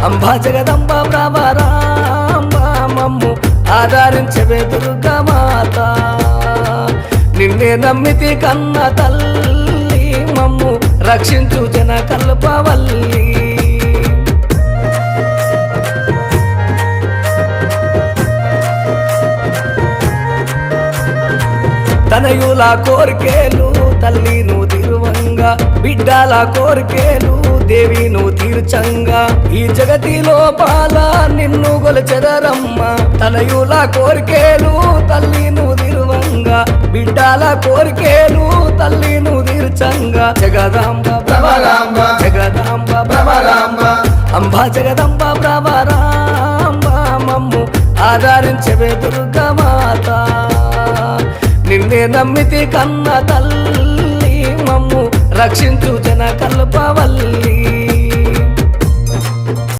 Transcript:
అంబా జగదంబ ప్రభరాంబ మమ్ము ఆదరించవే దుర్గమాత నిన్నే నమ్మితి కన్న తల్లి మమ్ము రక్షించు జన కల్పవల్లి తనయుల కోరికేలు తల్లి నువ్వు తీరువంగా బిడ్డల కోరికేలు దేవి నువ్వు తీర్చంగా ఈ జగతి లోపాల నిన్ను గొలచెదరమ్మ తనయుల కోరికేలు తల్లి నువ్వు తీరువంగా బిడ్డల కోరికేలు తల్లి నువ్వు తీర్చంగా జగదాంబ ప్రభరాంబ జగదాంబ ప్రభరాంబ అంబా జగదంబ ప్రభరాంబ మమ్ము ఆదరించవే దుర్గమాత నిన్నే నమ్మితి కన్న తల్లి మమ్ము రక్షించు జన కల్పవల్లి